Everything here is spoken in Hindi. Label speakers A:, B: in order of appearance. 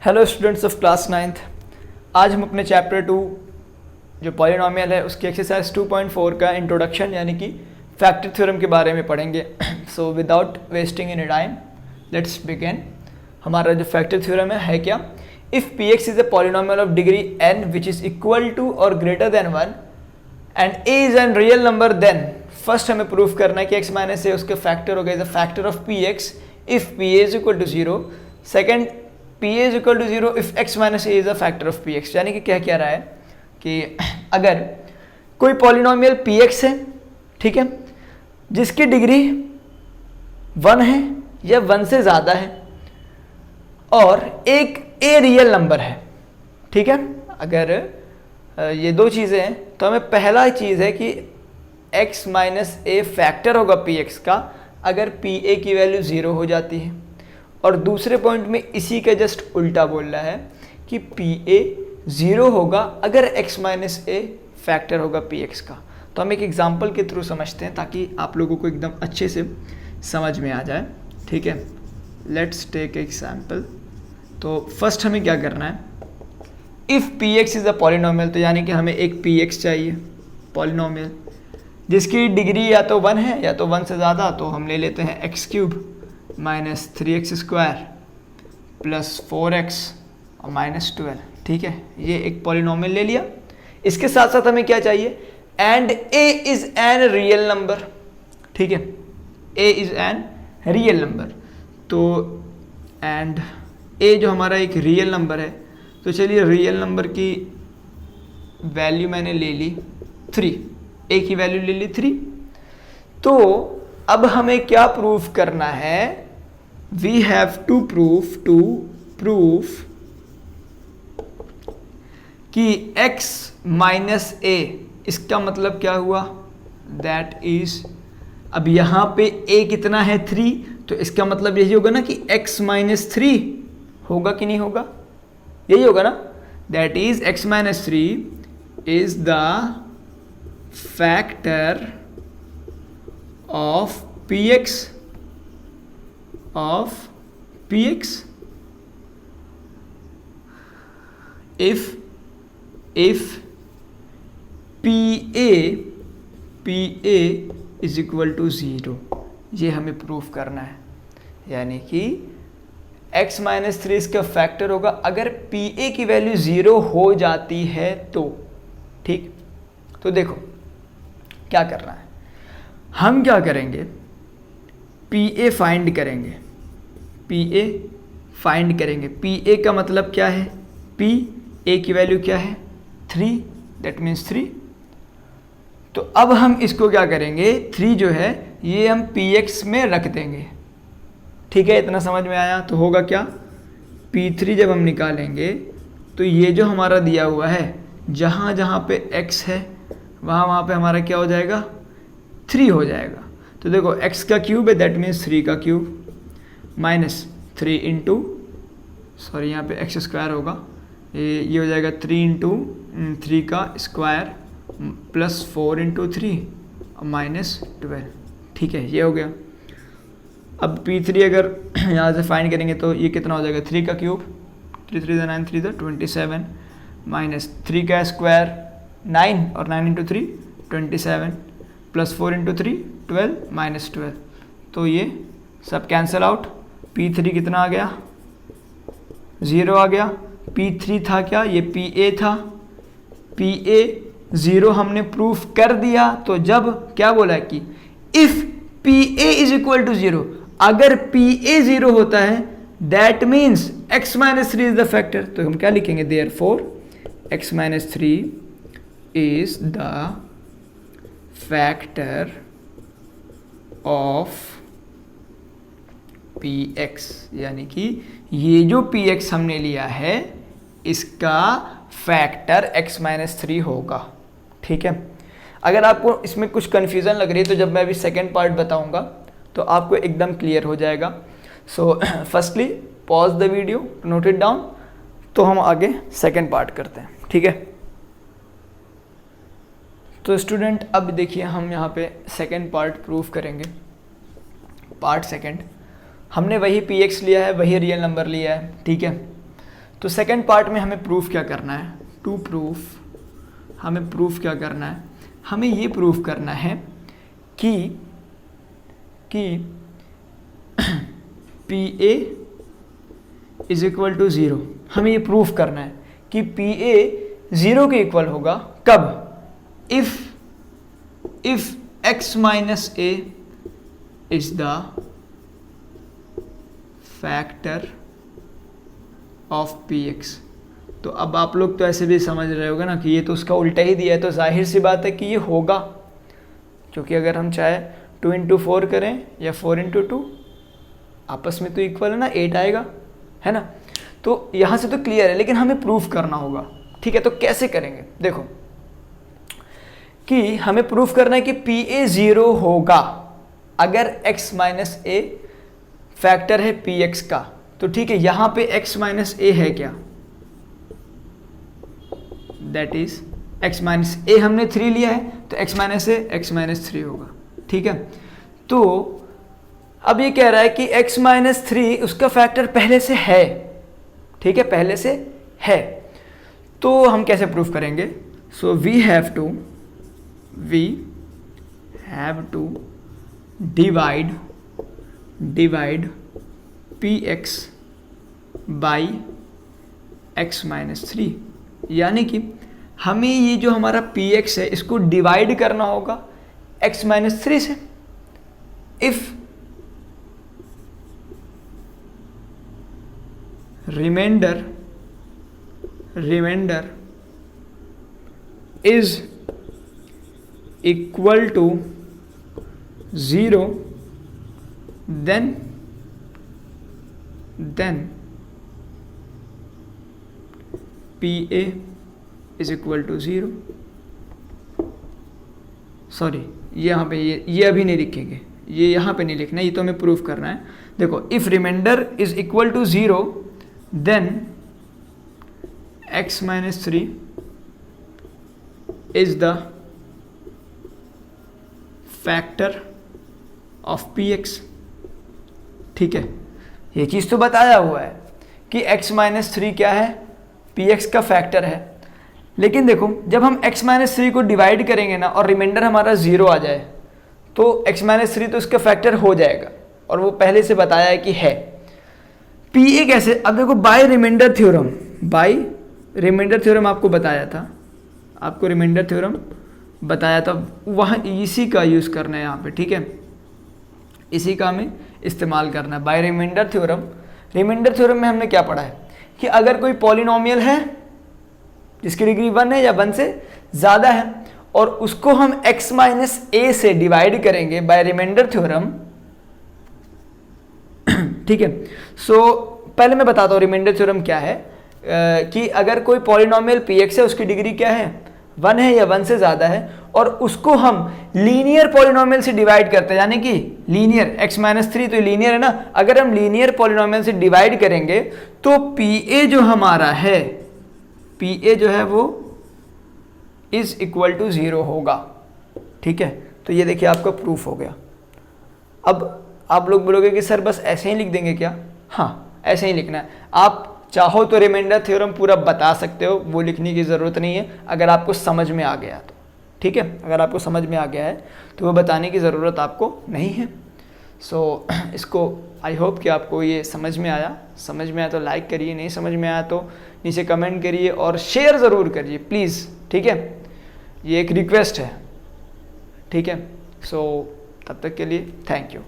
A: Hello students of class 9th। आज हम अपने चैप्टर 2 जो पॉलिनोमियल है उसकी एक्सरसाइज 2.4 का इंट्रोडक्शन यानी कि फैक्टर थ्योरम के बारे में पढ़ेंगे। So without wasting any time let's begin. हमारा जो फैक्टर थ्योरम है क्या? If P X is a polynomial of degree n which is equal to और greater than 1 and a is an real number, then first हमें प्रूव करना है कि x माइनस ए उसके फैक्टर हो गया is a factor of P X if P A is equal to 0। Second, P A is equal to 0 if x minus A is a factor of P X. यानी कि क्या कह रहा है कि अगर कोई पॉलिनोमियल पी एक्स है, ठीक है, जिसकी डिग्री 1 है या 1 से ज़्यादा है और एक ए रियल नंबर है, ठीक है। अगर ये दो चीज़ें हैं तो हमें पहला चीज़ है कि x माइनस ए फैक्टर होगा पी एक्स का अगर पी ए की वैल्यू 0 हो जाती है, और दूसरे पॉइंट में इसी का जस्ट उल्टा बोल रहा है कि पी ए 0 होगा अगर x माइनस ए फैक्टर होगा पी एक्स का। तो हम एक एग्जांपल के थ्रू समझते हैं ताकि आप लोगों को एकदम अच्छे से समझ में आ जाए, ठीक है। Let's take example. तो फर्स्ट हमें क्या करना है, if P X is a polynomial, तो यानी कि हमें एक पी एक्स चाहिए पॉलिनोमियल जिसकी डिग्री या तो 1 है या तो 1 से ज़्यादा। तो हम ले लेते हैं x cube minus 3x square plus 4x और माइनस 12, ठीक है। ये एक पॉलिनोमियल ले लिया। इसके साथ साथ हमें क्या चाहिए, and a is an real number, ठीक है, a is an real number. तो एंड a जो हमारा एक रियल नंबर है, तो चलिए रियल नंबर की वैल्यू मैंने ले ली 3, a की वैल्यू ले ली 3। तो अब हमें क्या प्रूफ करना है, वी हैव टू प्रूफ कि x माइनस ए, इसका मतलब क्या हुआ, दैट इज, अब यहाँ पे a कितना है 3, तो इसका मतलब यही होगा ना कि x माइनस 3 होगा कि नहीं होगा, यही होगा ना। That is x minus 3 is the factor of px if pa is equal to 0। ये हमें प्रूफ करना है, यानी कि x माइनस 3 इसका फैक्टर होगा अगर pa की वैल्यू 0 हो जाती है तो, ठीक। तो देखो क्या करना है, हम क्या करेंगे, पी ए फाइंड करेंगे, पी ए फाइंड करेंगे। पी ए का मतलब क्या है, पी ए की वैल्यू क्या है 3, दैट मीन्स 3। तो अब हम इसको क्या करेंगे, 3 जो है ये हम पी एक्स में रख देंगे, ठीक है। इतना समझ में आया। तो होगा क्या, P3 जब हम निकालेंगे तो ये जो हमारा दिया हुआ है जहाँ जहाँ पे x है वहाँ पे हमारा क्या हो जाएगा, 3 हो जाएगा। तो देखो x का क्यूब है, दैट मीन्स 3 का क्यूब माइनस 3 इंटू, सॉरी यहाँ पे x स्क्वायर होगा, ये हो जाएगा 3 इंटू 3 का स्क्वायर प्लस 4 इंटू 3 माइनस 12, ठीक है, ये हो गया। अब P3 अगर यहाँ से फाइंड करेंगे तो ये कितना हो जाएगा, 3 का क्यूब, 3 3 9 3 27 माइनस 3 का स्क्वायर 9 और 9 इंटू 3 27 प्लस 4 इंटू 3 12 माइनस 12। तो ये सब कैंसिल आउट। P3 कितना आ गया, 0 आ गया। P3 था क्या, ये PA था, PA 0 हमने प्रूफ कर दिया। तो जब क्या बोला है कि if PA is equal to 0, अगर PA 0 होता है that means x minus 3 is the factor. तो हम क्या लिखेंगे, therefore x minus 3 is the factor of px, यानी कि ये जो px हमने लिया है इसका फैक्टर x माइनस 3 होगा, ठीक है। अगर आपको इसमें कुछ कन्फ्यूज़न लग रही है तो जब मैं अभी सेकेंड पार्ट बताऊंगा तो आपको एकदम क्लियर हो जाएगा। So firstly pause the video, note it down, तो हम आगे सेकेंड पार्ट करते हैं, ठीक है। तो स्टूडेंट अब देखिए हम यहाँ पे सेकेंड पार्ट प्रूफ करेंगे। पार्ट सेकेंड, हमने वही पी एक्स लिया है, वही रियल नंबर लिया है, ठीक है। तो सेकंड पार्ट में हमें प्रूफ क्या करना है, टू प्रूफ, हमें प्रूफ क्या करना है, हमें ये प्रूफ करना है कि P A is equal to 0। हमें ये प्रूफ करना है कि पी ए 0 के इक्वल होगा कब, if x minus A is the factor of P x. तो अब आप लोग तो ऐसे भी समझ रहे होगे ना कि ये तो उसका उल्टा ही दिया है, तो जाहिर सी बात है कि ये होगा, क्योंकि अगर हम चाहे 2 इंटू 4 करें या 4 इंटू 2, आपस में तो इक्वल है ना, 8 आएगा, है ना। तो यहाँ से तो क्लियर है, लेकिन हमें प्रूफ करना होगा, ठीक है। तो कैसे करेंगे, देखो कि हमें प्रूफ करना है कि पी ए 0 होगा अगर x माइनस ए फैक्टर है पी एक्स का। तो ठीक है, यहाँ पे x माइनस ए है क्या, दैट इज x माइनस ए हमने 3 लिया है, तो x माइनस ए x माइनस 3 होगा, ठीक है। तो अब ये कह रहा है कि x माइनस 3 उसका फैक्टर पहले से है, ठीक है, पहले से है। तो हम कैसे प्रूफ करेंगे, so we have to divide P X by X minus 3, यानी कि हमें ये जो हमारा पी एक्स है इसको डिवाइड करना होगा x माइनस 3 से। If remainder is equal to 0, then PA is equal to 0। Sorry, यहाँ पे ये अभी नहीं लिखेंगे, ये यहाँ पे नहीं लिखना, ये तो हमें प्रूफ करना है। देखो, if remainder is equal to 0 then x minus 3 is the factor of px, ठीक है। ये चीज़ तो बताया हुआ है कि x माइनस 3 क्या है, px का फैक्टर है। लेकिन देखो, जब हम x माइनस 3 को डिवाइड करेंगे ना और रिमाइंडर हमारा 0 आ जाए, तो x माइनस 3 तो इसका फैक्टर हो जाएगा, और वो पहले से बताया है कि है। PA कैसे, अब देखो बाय रिमाइंडर थ्योरम आपको बताया था, आपको रिमाइंडर थ्योरम बताया था, वहाँ इसी का यूज़ करना है यहाँ पे, ठीक है, इसी का हमें इस्तेमाल करना है, by remainder theorem. Remainder theorem में हमने क्या पढ़ा है कि अगर कोई पॉलिनोमियल है जिसकी डिग्री 1 है या 1 से ज़्यादा है और उसको हम x माइनस ए से डिवाइड करेंगे बाय रिमाइंडर थ्योरम, ठीक है। सो पहले मैं बताता हूँ रिमाइंडर थ्योरम क्या है, कि अगर कोई पॉलिनोमियल px है, उसकी डिग्री क्या है, 1 है या 1 से ज़्यादा है, और उसको हम लीनियर पॉलिनोमियल से डिवाइड करते हैं, यानी कि लीनियर x माइनस 3 तो लीनियर है ना, अगर हम लीनियर पॉलिनोमियल से डिवाइड करेंगे तो PA जो हमारा है, PA जो है वो इज इक्वल टू 0 होगा, ठीक है। तो ये देखिए आपका प्रूफ हो गया। अब आप लोग बोलोगे कि सर बस ऐसे ही लिख देंगे क्या, हाँ ऐसे ही लिखना है। आप चाहो तो रिमाइंडर थ्योरम पूरा बता सकते हो, वो लिखने की ज़रूरत नहीं है अगर आपको समझ में आ गया तो, ठीक है। अगर आपको समझ में आ गया है तो वो बताने की ज़रूरत आपको नहीं है। सो इसको आई होप कि आपको ये समझ में आया तो लाइक करिए, नहीं समझ में आया तो नीचे कमेंट करिए और शेयर ज़रूर करिए प्लीज़, ठीक है। ये एक रिक्वेस्ट है, ठीक है। सो तब तक के लिए थैंक यू।